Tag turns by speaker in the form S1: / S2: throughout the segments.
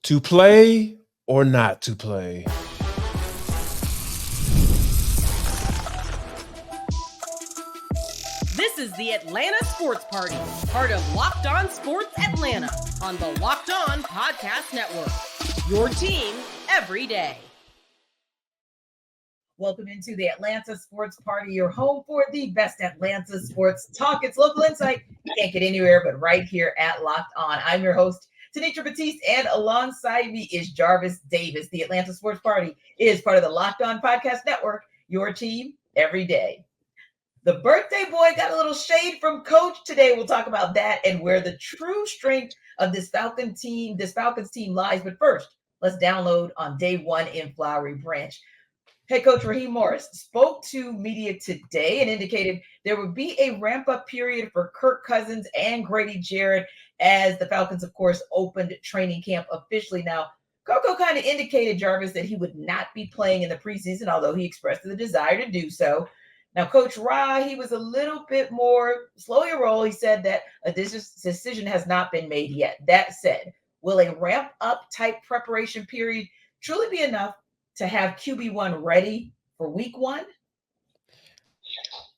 S1: To play or not to play?
S2: This is the Atlanta Sports Party, part of Locked On Sports Atlanta on the Locked On Podcast Network. Your team every day.
S3: Welcome into the Atlanta Sports Party, your home for the best Atlanta sports talk. It's local insight. You can't get anywhere but right here at Locked On. I'm your host, Tenitra, Batiste, and alongside me is Jarvis Davis. The Atlanta Sports Party is part of the Locked On Podcast Network, your team every day. The birthday boy got a little shade from Coach today. We'll talk about that and where the true strength of this Falcons team lies. But first, let's download on day one in Flowery Branch. Head coach Raheem Morris spoke to media today and indicated there would be a ramp-up period for Kirk Cousins and Grady Jarrett as the Falcons, of course, opened training camp officially. Now, Coco kind of indicated, Jarvis, that he would not be playing in the preseason, although he expressed the desire to do so. Now, Coach Ra, he was a little bit more slow your roll. He said that a decision has not been made yet. That said, will a ramp-up type preparation period truly be enough to have QB1 ready for week one?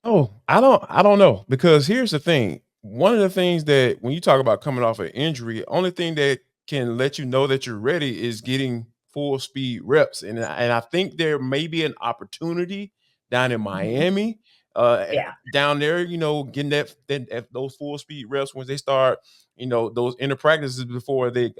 S1: Oh, I don't know, because here's the thing. One of the things that when you talk about coming off an injury, only thing that can let you know that you're ready is getting full speed reps. And I think there may be an opportunity down in Miami, down there, getting that those full speed reps when they start, those inter practices before they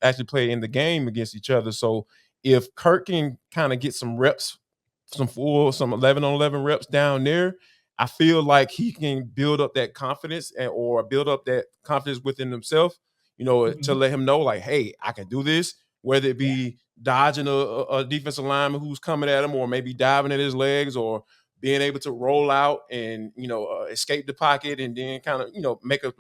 S1: actually play in the game against each other. So if Kirk can kind of get some reps, some 11 on 11 reps down there, I feel like he can build up that confidence or build up that confidence within himself, to let him know, like, hey, I can do this, whether it be dodging a defensive lineman who's coming at him, or maybe diving at his legs, or being able to roll out and, escape the pocket and then kind of, make a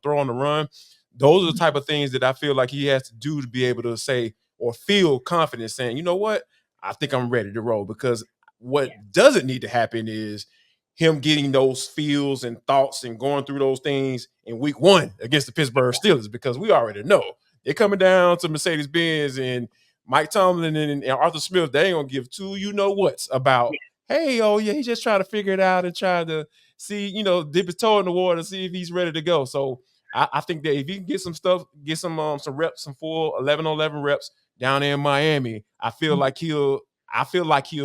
S1: throw on the run. Those are the type of things that I feel like he has to do to be able to say or feel confident saying, you know what, I think I'm ready to roll. Because what doesn't need to happen is him getting those feels and thoughts and going through those things in week one against the Pittsburgh Steelers, because we already know they're coming down to Mercedes-Benz, and Mike Tomlin and Arthur Smith, they ain't going to give two what's about, hey, oh, yeah, he's just trying to figure it out and trying to see, dip his toe in the water and see if he's ready to go. So I think that if he can get some reps, some full 11 on 11 reps down there in Miami, I feel like he'll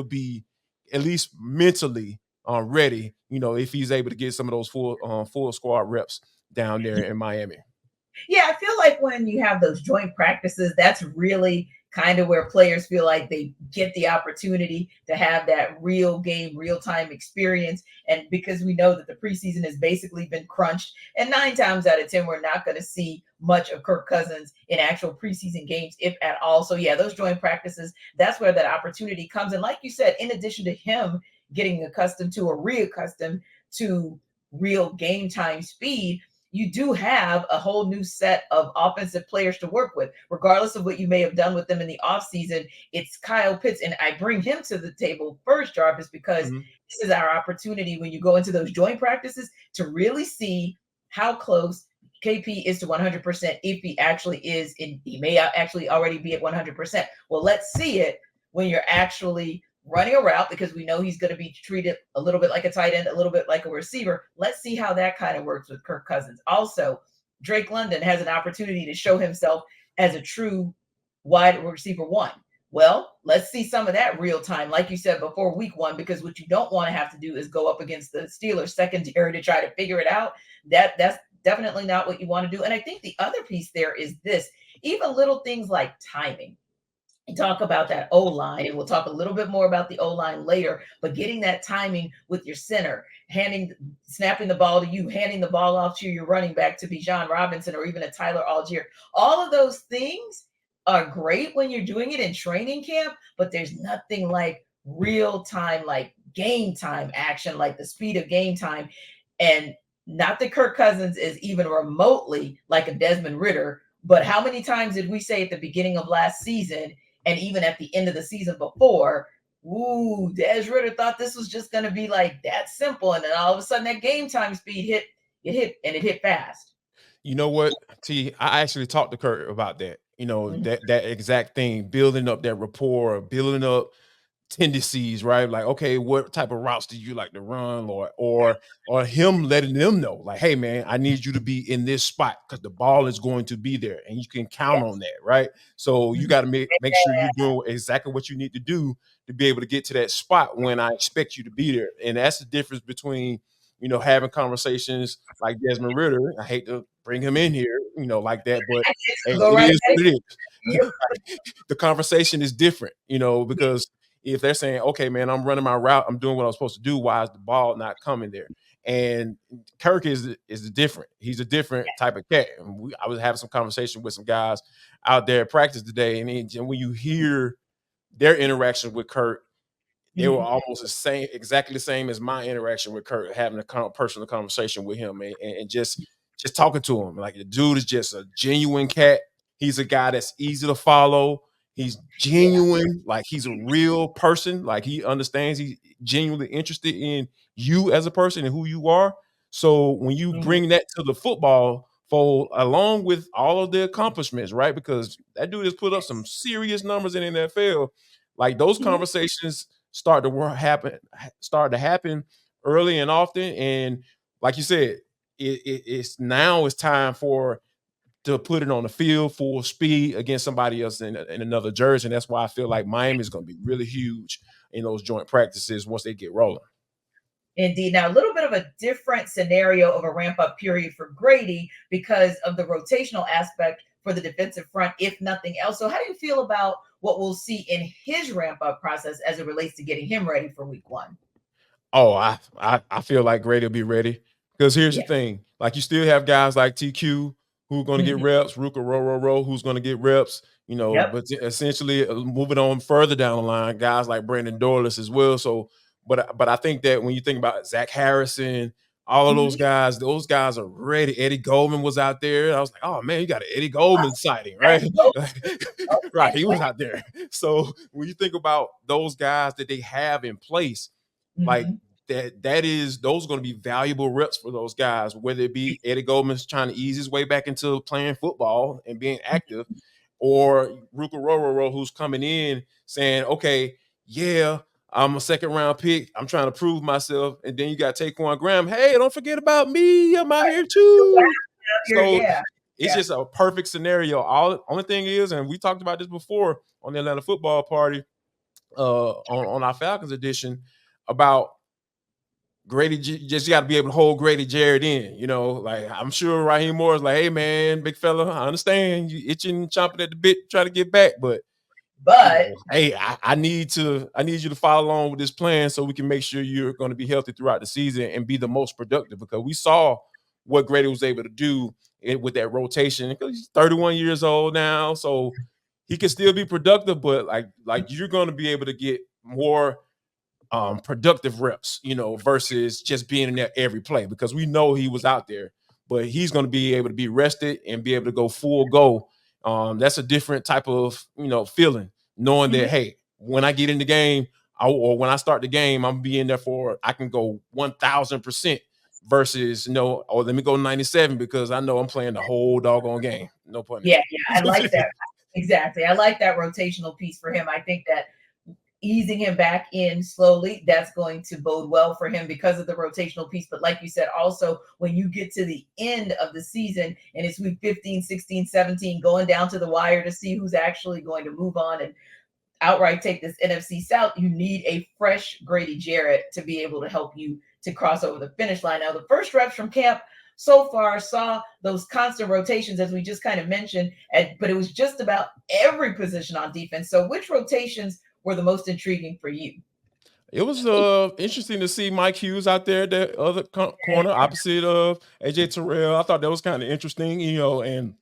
S1: be at least mentally ready, if he's able to get some of those full squad reps down there in Miami.
S3: Yeah, I feel like when you have those joint practices, that's really kind of where players feel like they get the opportunity to have that real game, real-time experience. And because we know that the preseason has basically been crunched, and 9 times out of 10, we're not going to see much of Kirk Cousins in actual preseason games, if at all. So yeah, those joint practices, that's where that opportunity comes. And like you said, in addition to him getting accustomed to or reaccustomed to real game time speed, you do have a whole new set of offensive players to work with, regardless of what you may have done with them in the offseason. It's Kyle Pitts, and I bring him to the table first, Jarvis, because this is our opportunity when you go into those joint practices to really see how close KP is to 100%, if he actually is. He may actually already be at 100%. Well, let's see it when you're actually running a route, because we know he's going to be treated a little bit like a tight end, a little bit like a receiver. Let's see how that kind of works with Kirk Cousins. Also, Drake London has an opportunity to show himself as a true wide receiver one. Well, let's see some of that real time, like you said, before week one, because what you don't want to have to do is go up against the Steelers secondary to try to figure it out. That's definitely not what you want to do. And I think the other piece there is this, even little things like timing. And talk about that O-line, and we'll talk a little bit more about the O-line later, but getting that timing with your center, snapping the ball to you, handing the ball off to your running back, to Bijan Robinson, or even a Tyler Allgeier. All of those things are great when you're doing it in training camp, but there's nothing like real time, like game time action, like the speed of game time. And not that Kirk Cousins is even remotely like a Desmond Ridder, but how many times did we say at the beginning of last season, and even at the end of the season before, Des Ridder thought this was just going to be like that simple. And then all of a sudden that game time speed hit fast.
S1: You know what, T, I actually talked to Kirk about that.
S3: Mhm.
S1: that exact thing, building up that rapport, building up tendencies, right? Like, okay, what type of routes do you like to run, or him letting them know, like, hey man, I need you to be in this spot because the ball is going to be there and you can count on
S3: Yes.
S1: that, right? So you
S3: Mhm.
S1: got to make sure you're doing exactly what you need to do to be able to get to that spot when I expect you to be there. And that's the difference between, having conversations like Desmond Ritter. I hate to bring him in here, like that, but
S3: I guess
S1: hey,
S3: go
S1: it
S3: right
S1: is
S3: ahead.
S1: what it is.
S3: You.
S1: The conversation is different,
S3: Yeah.
S1: because if they're saying, okay, man, I'm running my route, I'm doing what I'm supposed to do, why is the ball not coming there? And Kirk is different. He's a different type of cat. And I was having some conversation with some guys out there at practice today, and when you hear their interaction with Kirk, they were
S3: Mhm.
S1: almost exactly the same as my interaction with Kurt, having a personal conversation with him, and just talking to him. Like, the dude is just a genuine cat. He's a guy that's easy to follow. He's
S3: Yeah.
S1: genuine, like he's a real person. Like, he understands, he's genuinely interested in you as a person and who you are. So when you
S3: Mhm.
S1: bring that to the football fold, along with all of the accomplishments, right? Because that dude has put up some
S3: Yes.
S1: serious numbers in the NFL. Like, those
S3: Mhm.
S1: conversations start to happen early and often. And like you said, it's time for to put it on the field full speed against somebody else in another jersey. And that's why I feel like Miami is going to be really huge in those joint practices once they get rolling.
S3: Indeed. Now, a little bit of a different scenario of a ramp up period for Grady because of the rotational aspect for the defensive front, if nothing else. So, how do you feel about what we'll see in his ramp up process as it relates to getting him ready for week one?
S1: Oh, I feel like Grady will be ready, because here's the
S3: Yeah.
S1: thing: like, you still have guys like TQ who are going to get
S3: Mhm.
S1: reps, Ruka Row who's going to get reps,
S3: Yep.
S1: but essentially, moving on further down the line, guys like Brandon Dorless as well. So, but I think that when you think about Zach Harrison, all of
S3: Mhm.
S1: those guys are ready. Eddie Goldman was out there. I was like, oh man, you got an Eddie
S3: Wow,
S1: Goldman sighting,
S3: that's
S1: right?
S3: dope.
S1: Right,
S3: Okay.
S1: he was out there. So when you think about those guys that they have in place, like,
S3: Mhm.
S1: that is those are going to be valuable reps for those guys, whether it be Eddie Goldman's trying to ease his way back into playing football and being active, or Ruka Roro, who's coming in saying, okay, yeah, I'm a second round pick, I'm trying to prove myself. And then you got Taquan Graham, hey, don't forget about me, I'm out here too.
S3: Here,
S1: So
S3: yeah.
S1: it's
S3: Yeah.
S1: just a perfect scenario. All only thing is, and we talked about this before on the Atlanta Football Party, on our Falcons edition, about Grady, just got to be able to hold Grady Jarrett in. Like, I'm sure Raheem Morris, like, hey man, big fella, I understand you itching, chomping at the bit, try to get back, but
S3: But
S1: hey, I need you to follow along with this plan so we can make sure you're going to be healthy throughout the season and be the most productive, because we saw what Grady was able to do with that rotation. Because he's 31 years old now, so he can still be productive, but like you're going to be able to get more productive reps, versus just being in there every play, because we know he was out there, but he's going to be able to be rested and be able to go full go. That's a different type of, feeling, knowing that,
S3: mhm.
S1: hey, when I get in the game, or when I start the game, I'm being there for, I can go 1000% versus, or let me go 97 because I know I'm playing the whole doggone game. No pun
S3: Yeah, yeah, I like
S1: intended.
S3: that. Exactly. I like that rotational piece for him. I think that easing him back in slowly, that's going to bode well for him because of the rotational piece. But like you said, also when you get to the end of the season and it's week 15, 16, 17, going down to the wire to see who's actually going to move on and outright take this NFC South, you need a fresh Grady Jarrett to be able to help you to cross over the finish line. Now, the first reps from camp so far saw those constant rotations, as we just kind of mentioned, but it was just about every position on defense. So, which rotations were the most intriguing for you?
S1: It was interesting to see Mike Hughes out there, that other corner opposite of AJ Terrell. I thought that was kind of interesting, and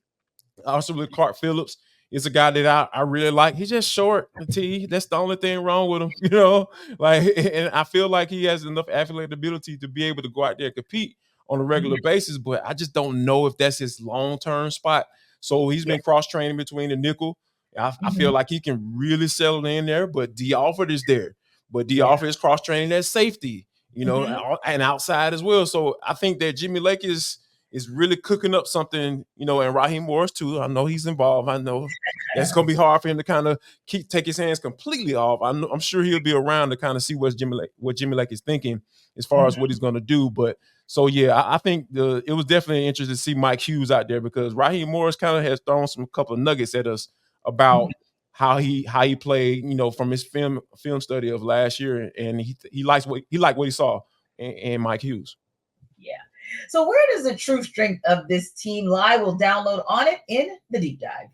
S1: also with Clark Phillips is a guy that I really like. He's just short, T. That's the only thing wrong with him, Like, and I feel like he has enough athletic ability to be able to go out there and compete on a
S3: Mhm.
S1: regular basis, but I just don't know if that's his long-term spot. So he's
S3: Yeah.
S1: been cross-training between the nickel. I feel
S3: Mhm.
S1: like he can really settle in there, but D Alford is there. But D
S3: Yeah.
S1: Alford is cross-training at safety,
S3: Mhm.
S1: and outside as well. So I think that Jimmy Lake is is really cooking up something, and Raheem Morris too. I know he's involved. I know that's gonna be hard for him to kind of take his hands completely off. I'm sure he'll be around to kind of see what Jimmy Lake is thinking as far as what he's gonna do. But so yeah, I think it was definitely interesting to see Mike Hughes out there because Raheem Morris kind of has thrown some couple of nuggets at us about how he played, from his film study of last year, and he liked what he saw in Mike Hughes.
S3: Yeah. So where does the true strength of this team lie? We'll download on it in the deep dive.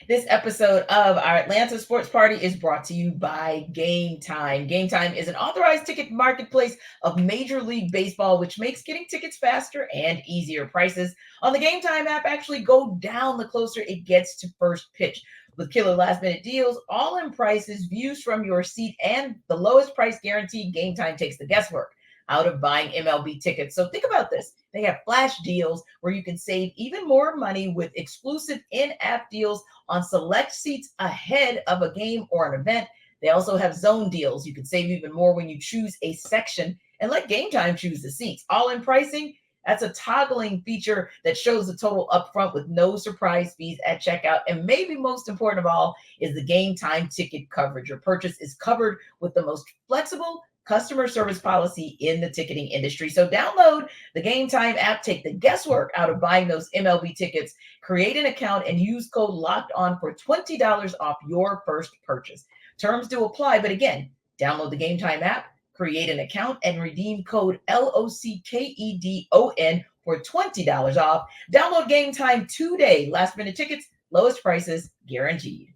S3: This episode of our Atlanta Sports Party is brought to you by Game Time. Game Time is an authorized ticket marketplace of Major League Baseball, which makes getting tickets faster and easier. Prices on the Game Time app actually go down the closer it gets to first pitch. With killer last minute deals, all in prices, views from your seat, and the lowest price guarantee, Game Time takes the guesswork out of buying MLB tickets. So think about this. They have flash deals where you can save even more money with exclusive in-app deals on select seats ahead of a game or an event. They also have zone deals. You can save even more when you choose a section and let Game Time choose the seats. All in pricing, that's a toggling feature that shows the total upfront with no surprise fees at checkout. And maybe most important of all is the Game Time ticket coverage. Your purchase is covered with the most flexible customer service policy in the ticketing industry. So download the Game Time app, take the guesswork out of buying those MLB tickets, create an account, and use code LOCKED ON for $20 off your first purchase. Terms do apply, but again, download the Game Time app, create an account, and redeem code LOCKEDON for $20 off. Download Game Time today. Last minute tickets, lowest prices guaranteed.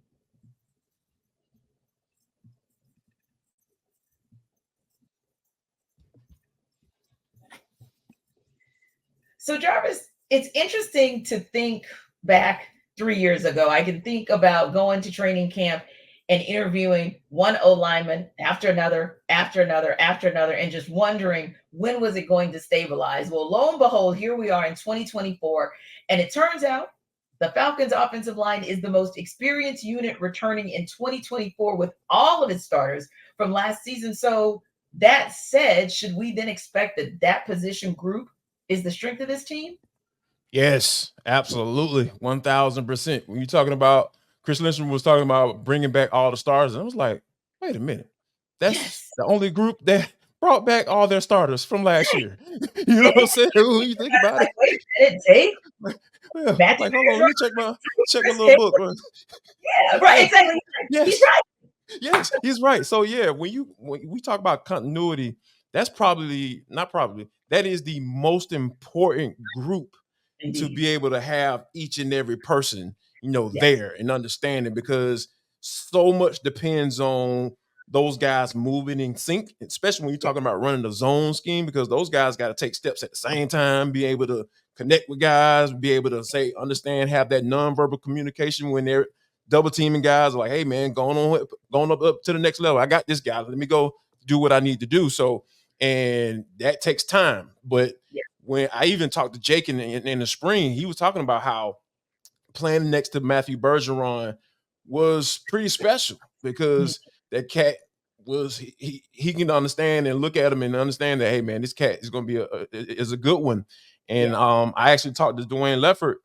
S3: So, Jarvis, it's interesting to think back 3 years ago. I can think about going to training camp and interviewing one O lineman after another, after another, after another, and just wondering when was it going to stabilize. Well, lo and behold, here we are in 2024, and it turns out the Falcons offensive line is the most experienced unit returning in 2024 with all of its starters from last season. So that said, should we then expect that position group is the strength of this team?
S1: Yes, absolutely, 1000%. When you're talking about Chris Lindstrom was talking about bringing back all the stars, and I was like, wait a minute, that's
S3: Yes.
S1: the only group that brought back all their starters from last year. You know what I'm saying? When you think about it,
S3: Like, wait a minute, Dave.
S1: yeah,
S3: Matthew
S1: like hold on, let me check my
S3: Chris
S1: little
S3: Taylor.
S1: book.
S3: Yeah, right.
S1: Yeah,
S3: Exactly. He's
S1: yes,
S3: right.
S1: yes, he's right. So yeah, when we talk about continuity, that's probably not probably that is the most important group to
S3: Indeed.
S1: be able to have each and every person,
S3: Yes.
S1: there and understanding because so much depends on those guys moving in sync, especially when you're talking about running the zone scheme, because those guys got to take steps at the same time, be able to connect with guys, be able to say, understand, have that nonverbal communication when they're double teaming guys like, hey man, going up to the next level. I got this guy. Let me go do what I need to do. So, and that takes time. But
S3: Yeah.
S1: when I even talked to Jake in the spring, he was talking about how playing next to Matthew Bergeron was pretty special
S3: Mhm.
S1: because that cat was he can understand and look at him and understand that, hey man, this cat is going to be is a good one. And
S3: Yeah.
S1: I actually talked to Dwayne Leffert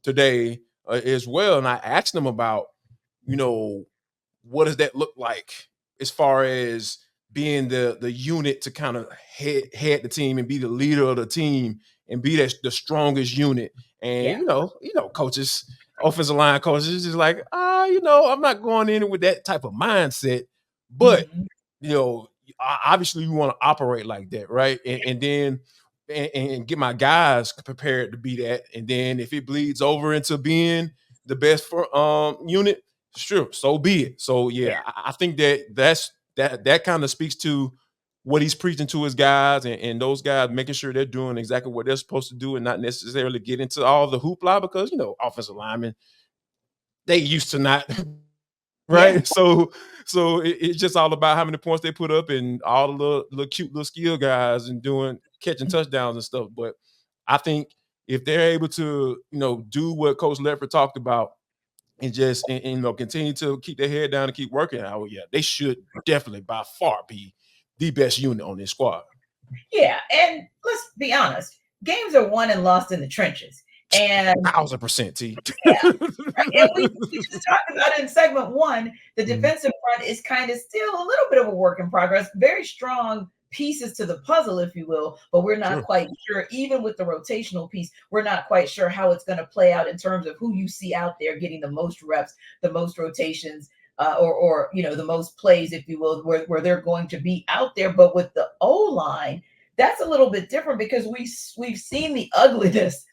S1: today as well, and I asked him about, you know, what does that look like as far as being the unit to kind of head the team and be the leader of the team and be the strongest unit. And
S3: Yeah.
S1: coaches, offensive line coaches, is like, I'm not going in with that type of mindset, but
S3: Mhm.
S1: you know, obviously you want to operate like that, right? And then and get my guys prepared to be that. And then if it bleeds over into being the best for unit, sure, so be it. So
S3: Yeah.
S1: yeah, I think that kind of speaks to what he's preaching to his guys and those guys making sure they're doing exactly what they're supposed to do and not necessarily get into all the hoopla because offensive linemen, they used to not
S3: Yeah.
S1: right? So it's just all about how many points they put up and all the little cute little skill guys and doing catching touchdowns and stuff. But I think if they're able to, do what Coach Leffert talked about and just continue to keep their head down and keep working, yeah, they should definitely by far be the best unit on this squad.
S3: Yeah, and let's be honest, games are won and lost in the trenches. And
S1: 1000%, T.
S3: yeah, right. And we just talked about it in segment one. The
S1: Mhm.
S3: defensive front is kind of still a little bit of a work in progress. Very strong pieces to the puzzle, if you will, but we're not
S1: Sure.
S3: quite sure. Even with the rotational piece, we're not quite sure how it's going to play out in terms of who you see out there getting the most reps, the most rotations, or the most plays, if you will, where they're going to be out there. But with the O line, that's a little bit different because we've seen the ugliness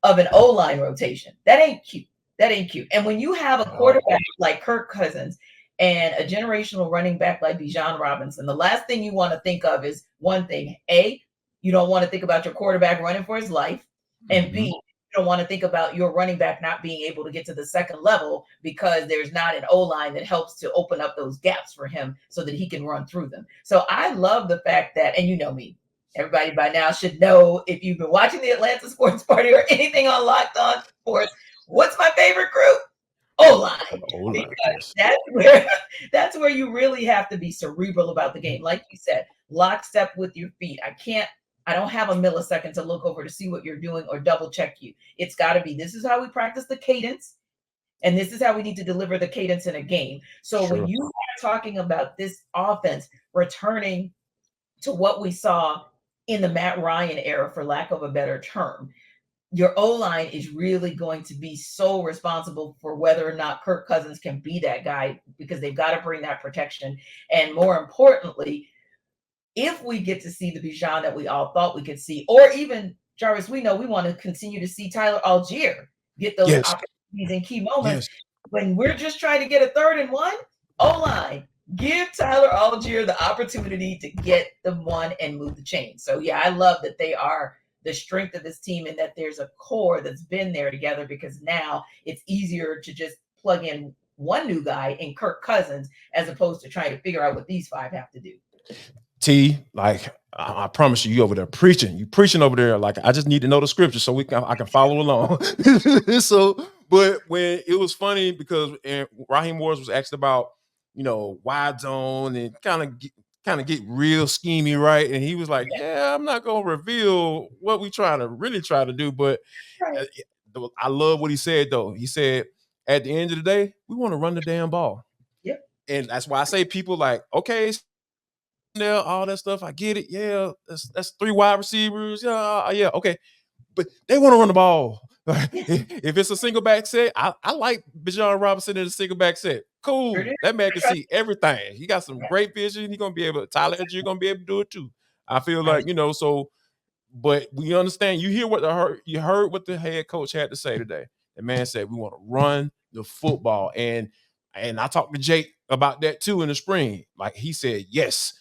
S3: of an O line rotation. That ain't cute. That ain't cute. And when you have a quarterback like Kirk Cousins and a generational running back like Bijan Robinson, the last thing you want to think of is one thing: A, you don't want to think about your quarterback running for his life, and B, you don't want to think about your running back not being able to get to the second level because there's not an O line that helps to open up those gaps for him so that he can run through them. So I love the fact that, and you know me, everybody by now should know, if you've been watching the Atlanta Sports Party or anything on Locked On Sports, what's my favorite group? O-line.
S1: O-line,
S3: Because
S1: yes.
S3: that's where you really have to be cerebral about the game. Like you said, lockstep with your feet. I don't have a millisecond to look over to see what you're doing or double check you. It's got to be, this is how we practice the cadence, and this is how we need to deliver the cadence in a game. So when you are talking about this offense returning to what we saw in the Matt Ryan era, for lack of a better term, your O-line is really going to be so responsible for whether or not Kirk Cousins can be that guy, because they've got to bring that protection. And more importantly, if we get to see the Bijan that we all thought we could see, or even Jarvis, we know we want to continue to see Tyler Allgeier get those opportunities in key moments. When we're just trying to get a 3rd and 1, O-line, give Tyler Allgeier the opportunity to get the one and move the chain. So yeah, I love that they are the strength of this team and that there's a core that's been there together, because now it's easier to just plug in one new guy in Kirk Cousins as opposed to trying to figure out what these 5 have to do.
S1: T, like I promise you over there preaching. You preaching over there. Like, I just need to know the scripture so I can follow along. So, but when it was funny because Raheem Morris was asked about, wide zone and kind of get real schemy, right? And he was like, "Yeah, I'm not gonna reveal what we really try to do." But I love what he said though. He said, "At the end of the day, we want to run the damn ball."
S3: Yep.
S1: And that's why I say people like, okay, there, all that stuff. I get it. Yeah, that's 3 wide receivers. Yeah, okay. But they want to run the ball. If it's a single back set, I like Bijan Robinson in a single back set. Cool. That man can see everything. He got some great vision. He's gonna be able to, Tyler, you're gonna be able to do it too. I feel like, so, but we understand. You heard what the head coach had to say today. The man said we want to run the football. And I talked to Jake about that too in the spring. Like, he said, yes,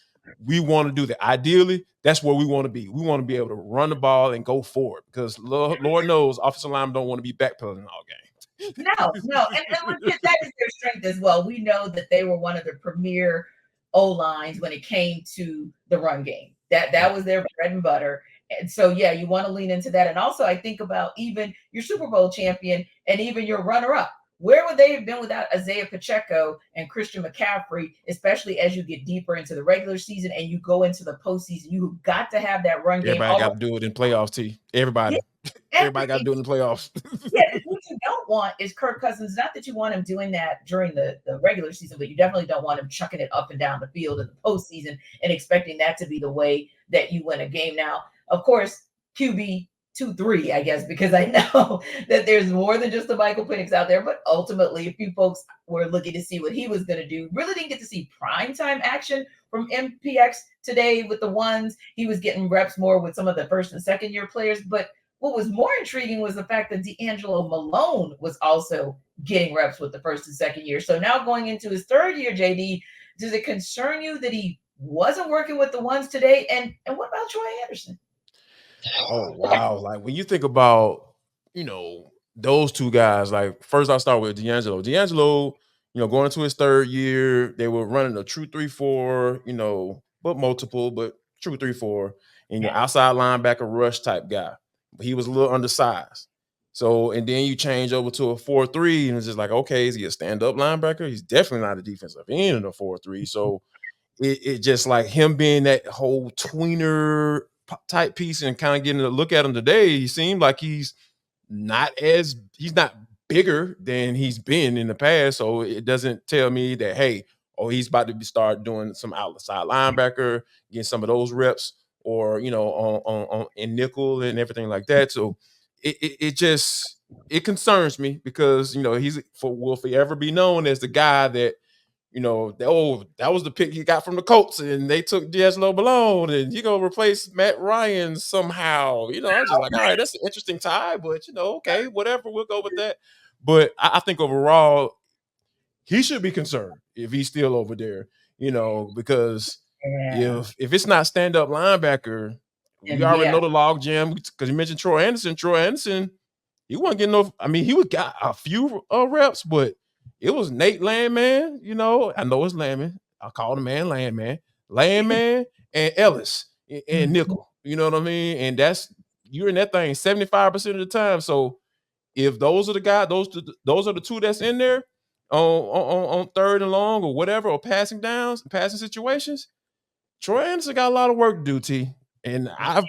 S1: we want to do that. Ideally, that's where we want to be. We want to be able to run the ball and go forward, because Lord knows offensive linemen don't want to be backpedaling all game.
S3: No. And legit, that is their strength as well. We know that they were one of the premier O-lines when it came to the run game. That was their bread and butter. And so, yeah, you want to lean into that. And also, I think about even your Super Bowl champion and even your runner-up. Where would they have been without Isaiah Pacheco and Christian McCaffrey, especially as you get deeper into the regular season and you go into the postseason? You've got to have that run game.
S1: Everybody got to do it in playoffs, T. Everybody. Yeah, everybody got to do it in the playoffs.
S3: Yeah, what you don't want is Kirk Cousins. Not that you want him doing that during the regular season, but you definitely don't want him chucking it up and down the field in the postseason and expecting that to be the way that you win a game. Now, of course, QB 2-3, I guess, because I know that there's more than just the Michael Penix out there. But ultimately, a few folks were looking to see what he was going to do. Really didn't get to see primetime action from MPX today with the ones. He was getting reps more with some of the first and second year players. But what was more intriguing was the fact that D'Angelo Malone was also getting reps with the first and second year. So now going into his 3rd year, JD, does it concern you that he wasn't working with the ones today? And what about Troy Anderson?
S1: Oh, wow. Like, when you think about, those two guys, like, first I'll start with D'Angelo. D'Angelo, going into his 3rd year, they were running a true 3-4, but multiple, but true 3-4, and your outside linebacker rush type guy. But he was a little undersized. So, and then you change over to a 4-3, and it's just like, okay, is he a stand-up linebacker? He's definitely not a defensive end in a 4-3. So it just like him being that whole tweener type piece and kind of getting a look at him today, he seemed like he's not bigger than he's been in the past. So it doesn't tell me that, hey, oh, he's about to start doing some outside linebacker, getting some of those reps, or on in nickel and everything like that. So it just it concerns me because he's will forever be known as the guy that that was the pick he got from the Colts, and they took D'Angelo Malone, and replace Matt Ryan somehow. I was just like, all right, that's an interesting tie, but okay, whatever, we'll go with that. But I think overall, he should be concerned if he's still over there, because
S3: Yeah.
S1: if it's not stand up linebacker, we
S3: And
S1: already
S3: yeah,
S1: know the log jam because you mentioned Troy Anderson. Troy Anderson, he wasn't getting no. I mean, he would got a few reps, but it was Nate Landman. I know it's Landman. I call the man Landman, Landman, and Ellis and
S3: mhm,
S1: Nickel. You know what I mean? And that's you're in that thing 75% of the time. So if those are the guys, those are the two that's in there on third and long or whatever, or passing downs, passing situations, Troy Anderson got a lot of work to do, T. And I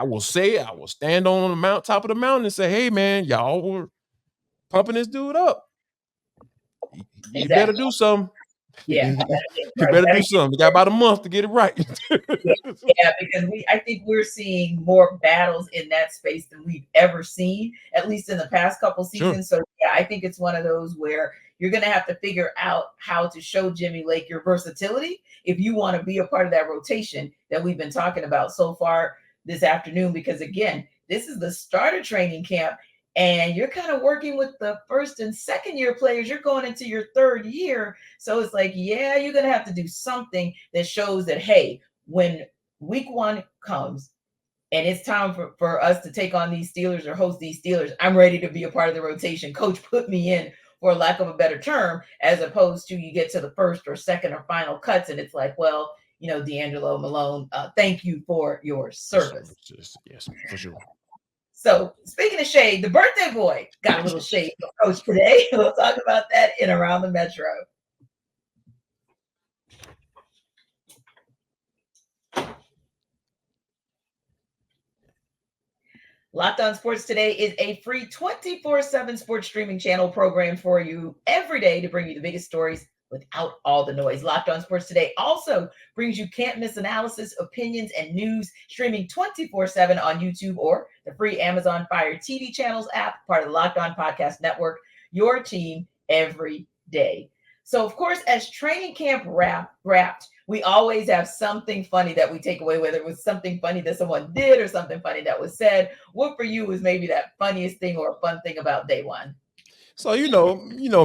S1: will stand on the top of the mountain and say, hey man, y'all were pumping this dude up. You better
S3: exactly.
S1: do something.
S3: Yeah,
S1: You
S3: right.
S1: better do something. You got about a month to get it right.
S3: Yeah, yeah, because I think we're seeing more battles in that space than we've ever seen, at least in the past couple
S1: Sure.
S3: seasons. So yeah, I think it's one of those where you're going to have to figure out how to show Jimmy Lake your versatility if you want to be a part of that rotation that we've been talking about so far this afternoon. Because again, this is the start of training camp, and you're kind of working with the first and second year players. You're going into your third year. So it's like, yeah, you're going to have to do something that shows that, hey, when week one comes and it's time for us to take on these Steelers or host these Steelers, I'm ready to be a part of the rotation. Coach put me in, for lack of a better term, as opposed to you get to the first or second or final cuts and it's like, well, D'Angelo Malone, thank you for your service.
S1: Yes, for sure.
S3: So speaking of shade, the birthday boy got a little shade from Coach today. We'll talk about that in Around the Metro. Locked On Sports Today is a free 24/7 sports streaming channel program for you every day to bring you the biggest stories without all the noise. Locked On Sports Today also brings you can't miss analysis, opinions, and news streaming 24/7 on YouTube or the free Amazon Fire TV channels app, part of the Locked On Podcast Network, your team every day. So, of course, as training camp wrapped, we always have something funny that we take away, whether it was something funny that someone did or something funny that was said. What for you was maybe that funniest thing or a fun thing about day one?
S1: So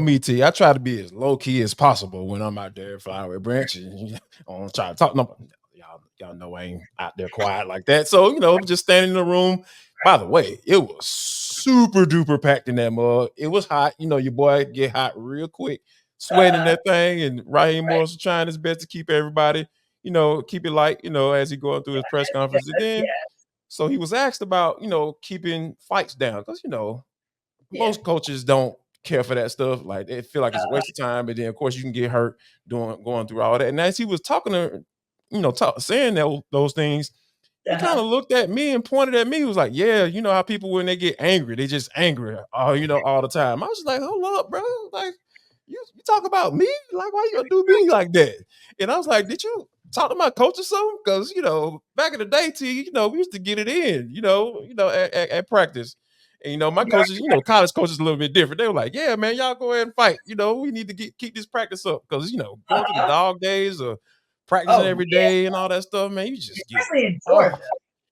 S1: me, T. I try to be as low key as possible when I'm out there at Flowery Branch, and I don't try to talk. No, y'all know I ain't out there quiet like that. So just standing in the room. By the way, it was super duper packed in that mug. It was hot. Your boy get hot real quick, sweating
S3: Uh,
S1: that thing. And Raheem
S3: right.
S1: Morris was trying his best to keep everybody, keep it light, as he going through his press conference. And
S3: Yeah,
S1: then, so he was asked about, keeping fights down because
S3: yeah.
S1: most coaches don't care for that stuff. Like they feel like it's a
S3: Uh,
S1: waste of time, and then of course you can get hurt doing going through all that. And as he was talking to, saying those things, he kind
S3: uh-huh.
S1: of looked at me and pointed at me. He was like, "Yeah, you know how people when they get angry, they just angry, all the time." I was just like, "Hold up, bro! Like you talk about me? Like why you gonna do me like that?" And I was like, "Did you talk to my coach or something? Because back in the day, T, we used to get it in, at practice." And my
S3: You're
S1: coaches, college coaches a little bit different. They were like, "Yeah, man, y'all go ahead and fight. We need to keep this practice up because going through the
S3: uh-huh.
S1: dog days or practicing
S3: Oh,
S1: every
S3: yeah.
S1: day and all that stuff, man, you just get
S3: Especially in
S1: oh
S3: Georgia.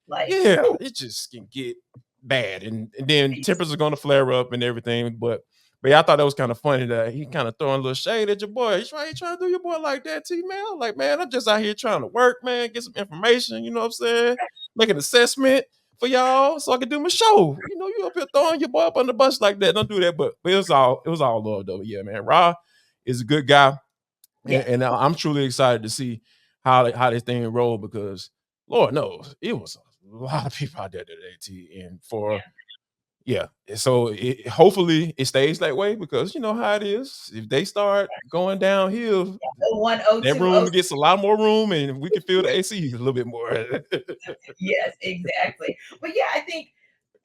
S3: Like,
S1: yeah,
S3: whew,
S1: it just can get bad, and then tempers are gonna flare up and everything. But yeah, I thought that was kind of funny that he kind of throwing a little shade at your boy. He trying to do your boy like that, T man. I'm like, man, I'm just out here trying to work, man, get some information. You know what I'm saying? Make an assessment for y'all so I can do my show. You up here throwing your boy up on the bus like that. Don't do that. But it was all love though. Yeah, man. Ra is a good guy,
S3: yes.
S1: and I'm truly excited to see how this thing roll because Lord knows it was a lot of people out there today, T. And for Yeah. So hopefully it stays that way because you know how it is. If they start going downhill,
S3: Oh one, oh
S1: that
S3: two, oh.
S1: room gets a lot more room and we can feel the AC a little bit more.
S3: Yes, exactly. But yeah, I think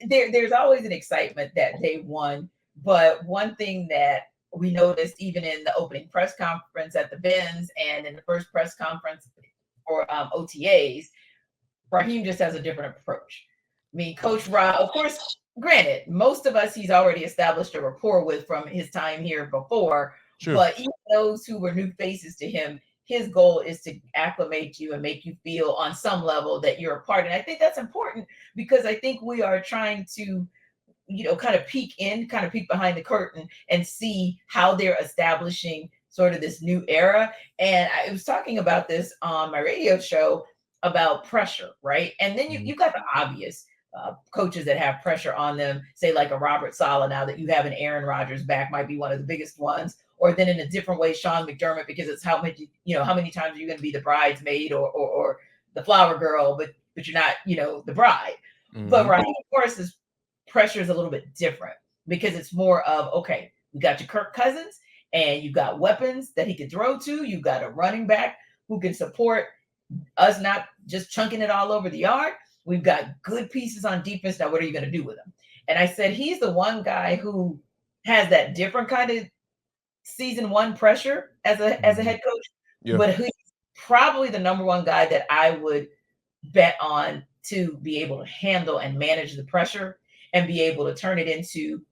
S3: there's always an excitement that day one. But one thing that we noticed even in the opening press conference at the Benz and in the first press conference for OTAs, Raheem just has a different approach. I mean, Coach Ra, of course, granted, most of us he's already established a rapport with from his time here before,
S1: Sure.
S3: but even those who were new faces to him, his goal is to acclimate you and make you feel on some level that you're a part. And I think that's important because I think we are trying to kind of kind of peek behind the curtain and see how they're establishing sort of this new era. And I was talking about this on my radio show about pressure, right? And then
S1: Mhm.
S3: you got the obvious coaches that have pressure on them, say like a Robert Saleh. Now that you have an Aaron Rodgers back, might be one of the biggest ones. Or then in a different way, Sean McDermott, because it's how much how many times are you going to be the bridesmaid or the flower girl, but you're not the bride. But
S1: Mhm.
S3: Raheem Morris is pressure is a little bit different because it's more of okay, we got your Kirk Cousins and you got weapons that he can throw to. You got a running back who can support us not just chunking it all over the yard. We've got good pieces on defense. Now, what are you going to do with them? And I said he's the one guy who has that different kind of season one pressure as a
S1: Mhm.
S3: head coach,
S1: Yeah.
S3: but he's probably the number one guy that I would bet on to be able to handle and manage the pressure and be able to turn it into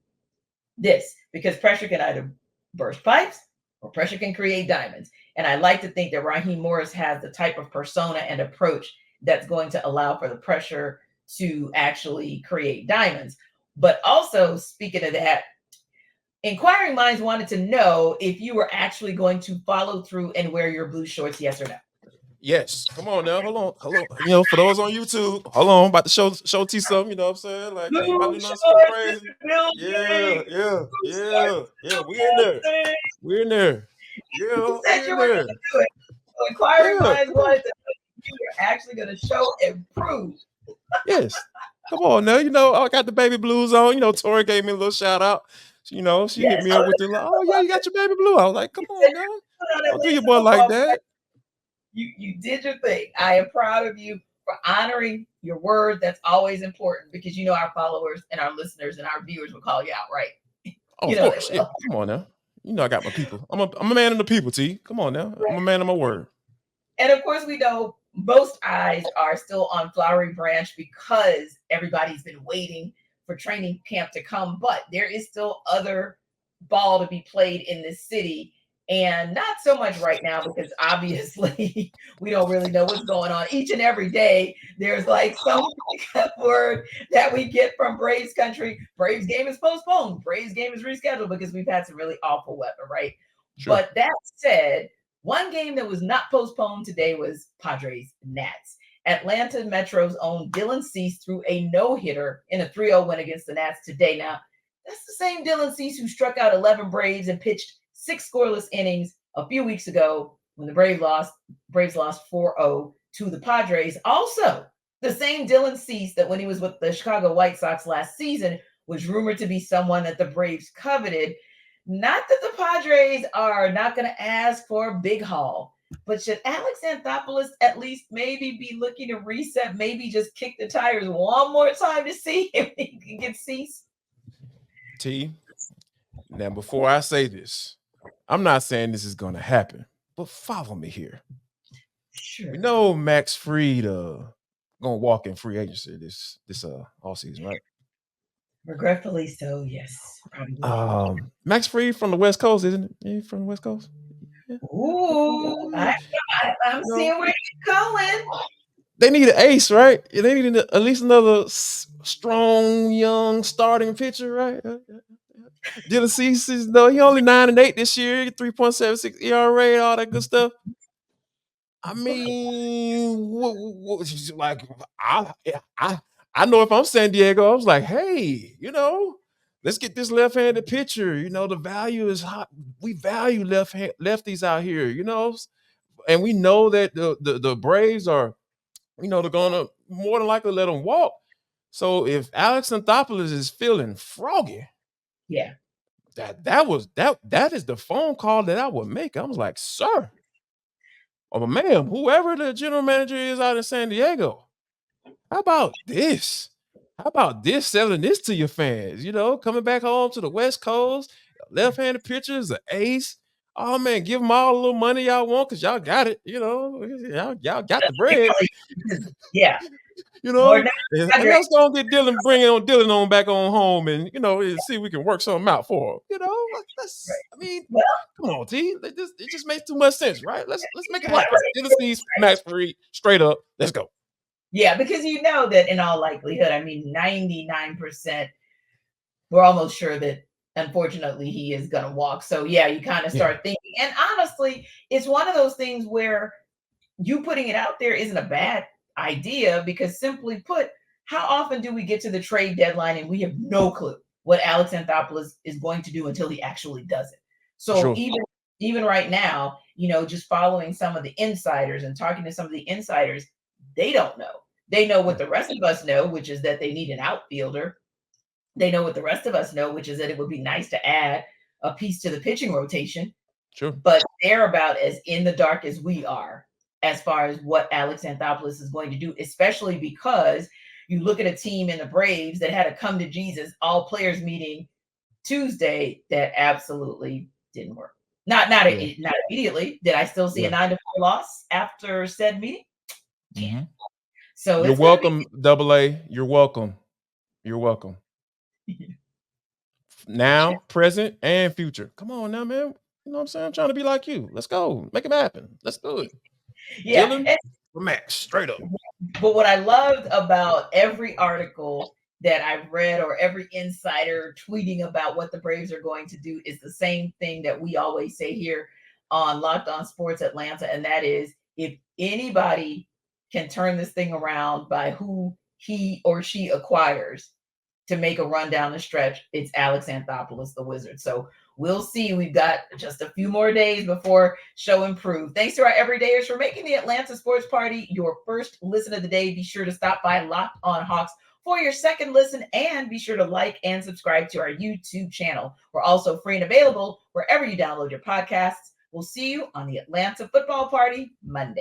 S3: this because pressure can either burst pipes or pressure can create diamonds. And I like to think that Raheem Morris has the type of persona and approach that's going to allow for the pressure to actually create diamonds. But also, speaking of that, inquiring minds wanted to know if you were actually going to follow through and wear your blue shorts, yes or no.
S1: Yes. Come on now. Hold on. Hold on. You know, for those on YouTube, hold on. About to show T something, you know what I'm saying? Like, ain't about
S3: Blue
S1: to do nothing super
S3: shorts in
S1: crazy.
S3: the building.
S1: Yeah, yeah,
S3: Blue shorts
S1: yeah,
S3: in
S1: yeah.
S3: the
S1: We in there.
S3: building.
S1: We in there.
S3: You
S1: Yeah,
S3: said
S1: we
S3: you
S1: in
S3: were going
S1: there.
S3: to do it. So inquiring
S1: Yeah,
S3: minds
S1: come on.
S3: wanted to know if you were actually going to show and prove.
S1: Yes. Come on now. You know, I got the baby blues on. You know, Tori gave me a little shout out. You know, she hit
S3: Yes,
S1: me up with the like, oh yeah, you got your baby blue. I was like, come
S3: you said
S1: on now.
S3: you put on
S1: Don't do
S3: Atlanta
S1: your boy like
S3: football.
S1: that.
S3: You did your thing. I am proud of you for honoring your word. That's always important because our followers and our listeners and our viewers will call you out, right?
S1: Oh,
S3: You
S1: of
S3: know they
S1: course. Yeah.
S3: will.
S1: Come on now. You know I got my people. I'm a man of the people, T. Come on now. I'm a man of my word.
S3: And of course, we know most eyes are still on Flowery Branch because everybody's been waiting for training camp to come. But there is still other ball to be played in this city. And not so much right now because obviously we don't really know what's going on. Each and every day, there's like some word that we get from Braves country. Braves game is postponed. Braves game is rescheduled because we've had some really awful weather, right?
S1: Sure.
S3: But that said, one game that was not postponed today was Padres Nats. Atlanta Metro's own Dylan Cease threw a no-hitter in a 3-0 win against the Nats today. Now, that's the same Dylan Cease who struck out 11 Braves and pitched 6 scoreless innings a few weeks ago when the Braves lost 4-0 to the Padres. Also, the same Dylan Cease that when he was with the Chicago White Sox last season was rumored to be someone that the Braves coveted. Not that the Padres are not going to ask for a big haul, but should Alex Anthopoulos at least maybe be looking to reset, maybe just kick the tires one more time to see if he can get Cease?
S1: T. Now, before I say this, I'm not saying this is gonna happen, but follow me here. We
S3: Sure.
S1: know Max Fried gonna walk in free agency this all season, right?
S3: Regretfully so, yes, probably.
S1: Max Fried from the West Coast, isn't it? Yeah, from the West Coast. Yeah.
S3: Ooh,
S1: You
S3: I'm
S1: know,
S3: seeing where you're going.
S1: they need an ace, right? They need at least another strong, young starting pitcher, right? Dylan Cease is though he only 9-8 this year, 3.76 ERA, all that good stuff. I mean, like I I know if I'm San Diego, I was like, hey, let's get this left-handed pitcher. You know, the value is hot. We value lefties out here. And we know that the Braves are, they're gonna more than likely let them walk. So if Alex Anthopoulos is feeling froggy,
S3: Yeah.
S1: that is the phone call that I would make. I was like, sir, or ma'am, whoever the general manager is out in San Diego, how about this? How about this selling this to your fans? Coming back home to the West Coast, left-handed pitcher is an ace. Oh man, give them all a little money y'all want because y'all got it. Y'all got the bread.
S3: Yeah.
S1: And let's go get bring on Dylan on back on home, and see if we can work something out for him.
S3: Well,
S1: come on, T. It just makes too much sense, right? Let's make it happen. Dylan Cease, Max Fried, straight up. Let's go.
S3: Yeah, because that in all likelihood, 99%, we're almost sure that unfortunately he is going to walk. So yeah, you kind of start thinking. And honestly, it's one of those things where you putting it out there isn't a bad idea, because simply put, how often do we get to the trade deadline and we have no clue what Alex Anthopoulos is going to do until he actually does it? So even right now, just following some of the insiders and talking to some of the insiders, they don't know. They know what the rest of us know, which is that they need an outfielder. They know what the rest of us know, which is that it would be nice to add a piece to the pitching rotation.
S1: Sure.
S3: But they're about as in the dark as we are as far as what Alex Anthopoulos is going to do, especially because you look at a team in the Braves that had a come to Jesus all players meeting Tuesday that absolutely didn't work. Not immediately. Did I still see a 9-4 loss after said meeting?
S1: Yeah.
S3: So
S1: you're welcome, AA. You're welcome. You're welcome. Now, present, and future. Come on now, man. You know what I'm saying? I'm trying to be like you. Let's go. Make it happen. Let's do it.
S3: Yeah.
S1: Dylan, Max, straight up.
S3: But what I loved about every article that I've read or every insider tweeting about what the Braves are going to do is the same thing that we always say here on Locked On Sports Atlanta. And that is, if anybody can turn this thing around by who he or she acquires to make a run down the stretch, it's Alex Anthopoulos, the Wizard. So we'll see. We've got just a few more days before show and prove. Thanks to our everydayers for making the Atlanta Sports Party your first listen of the day. Be sure to stop by Locked On Hawks for your second listen, and be sure to like and subscribe to our YouTube channel. We're also free and available wherever you download your podcasts. We'll see you on the Atlanta Football Party Monday.